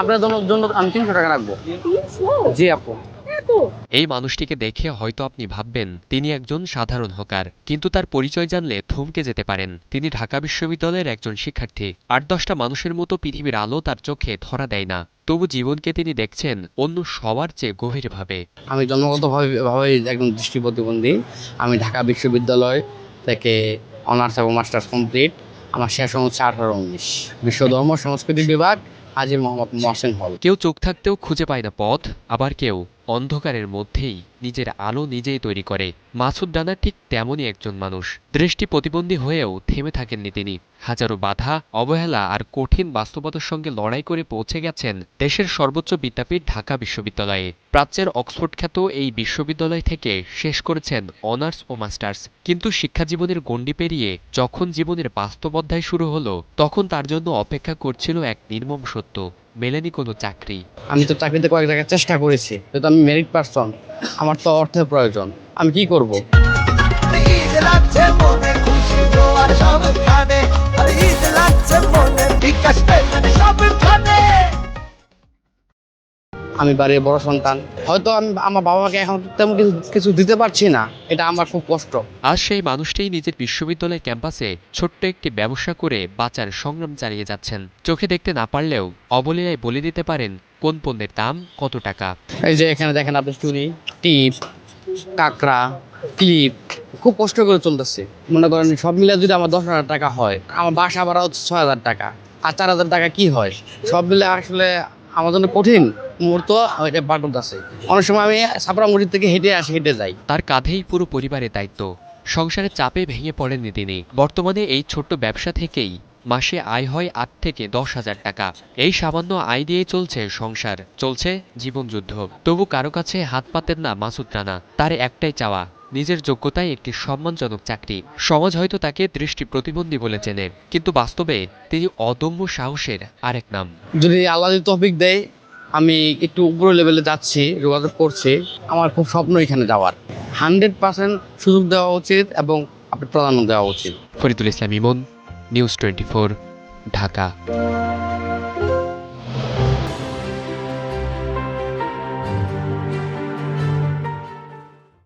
আপনার জন্য আমি 300 টাকা রাখবো। জি আপু। এই মানুষটিকে দেখে হয়তো আপনি ভাববেন তিনি একজন সাধারণ হকার, কিন্তু তার পরিচয় জানলে থমকে যেতে পারেন। তিনি ঢাকা বিশ্ববিদ্যালয়ের একজন শিক্ষার্থী। 8-10টা মানুষের মতো পৃথিবীর আলো তার চোখে ধরা দেয় না, তবু জীবনকে তিনি দেখছেন অন্য সবার চেয়ে গভীরভাবে। আমি জন্মগতভাবে একজন দৃষ্টি প্রতিবন্ধী। আমি ঢাকা বিশ্ববিদ্যালয় থেকে অনার্স এবং মাস্টার্স কমপ্লিট। আমার শেষ হচ্ছে 18-19 বিশ্ব ধর্ম সংস্কৃতি বিভাগ, হাজী মোহাম্মদ মহসিন হল। কেউ চোখ থাকতেও খুঁজে পায় না পথ, আবার কেউ অন্ধকারের মধ্যেই নিজের আলো নিজেই তৈরি করে। মাসুদ রানা ঠিক তেমনই একজন মানুষ। দৃষ্টি প্রতিবন্ধী হয়েও থেমে থাকেননি তিনি। হাজারো বাধা, অবহেলা আর কঠিন বাস্তবতার সঙ্গে লড়াই করে পৌঁছে গেছেন দেশের সর্বোচ্চ বিদ্যাপীঠ ঢাকা বিশ্ববিদ্যালয়ে। প্রাচ্যের অক্সফোর্ড খ্যাত এই বিশ্ববিদ্যালয় থেকে শেষ করেছেন অনার্স ও মাস্টার্স। কিন্তু শিক্ষাজীবনের গণ্ডি পেরিয়ে যখন জীবনের বাস্তব অধ্যায় শুরু হলো, তখন তার জন্য অপেক্ষা করছিল এক নির্মম সত্য: মেলেনি কোনো চাকরি। আমি তো চাকরিতে কয়েক জায়গায় চেষ্টা করেছি, কিন্তু আমি মেরিট পারসন, আমার তো অর্থের প্রয়োজন। আমি কি করব? আমি বাড়ির বড় সন্তান, হয়তো আমি আমার বাবাকে এখন তেমন কিছু দিতে পারছি না, এটা আমার খুব কষ্ট। আজ সেই মানুষটাই নিজের বিশ্ববিদ্যালয় ক্যাম্পাসে ছোট্ট একটি ব্যবসা করে বাঁচার সংগ্রাম চালিয়ে যাচ্ছেন। চোখে দেখতে না পারলেও অবলীলায় বলে দিতে পারেন কোন পণ্যের দাম কত টাকা। এই যে এখানে দেখেন আপনি, চুড়ি, টিপ, কাঁকড়া, ক্লিপ, খুব কষ্ট করে চলতেছে। মনে করেন সব মিলে যদি আমার 10,000 টাকা হয়, আমার বাসা ভাড়া হচ্ছে 6,000 টাকা, আর 4,000 টাকা কি হয়? সব মিলে আসলে আমার জন্য কঠিন মুহূর্ত এটা বাটত আছে। অনেক সময় আমি ছাপড়া মসজিদ থেকে হেঁটে যাই। তার কাঁধেই পুরো পরিবারের দায়িত্ব। সংসারের চাপে ভেঙে পড়েননি তিনি। বর্তমানে এই ছোট্ট ব্যবসা থেকেই মাসে আয় হয় 8 থেকে 10,000 টাকা। এই সামান্য আয় দিয়েই চলছে সংসার, চলছে জীবনযুদ্ধ। তবু কারো কাছে হাত পাতেন না মাসুদ রানা। তার একটাই চাওয়া, নিজের যোগ্যতায় একটি সম্মানজনক চাকরি। সমাজ হয়তো তাকে দৃষ্টি প্রতিবন্ধী বলে চেনে, কিন্তু বাস্তবে তিনি অদম্য সাহসের আরেক নাম। যদি আল্লাহ যদি তৌফিক দেয়, আমি একটু উপরে লেভেলে যাচ্ছি, যোগাযোগ করছি। আমার খুব স্বপ্ন এখানে যাওয়ার। 100% সুযোগ দেওয়া উচিত এবং প্রাধান্য দেওয়া উচিত। ফরিদুল ইসলাম ইমন, নিউজ 24, ঢাকা।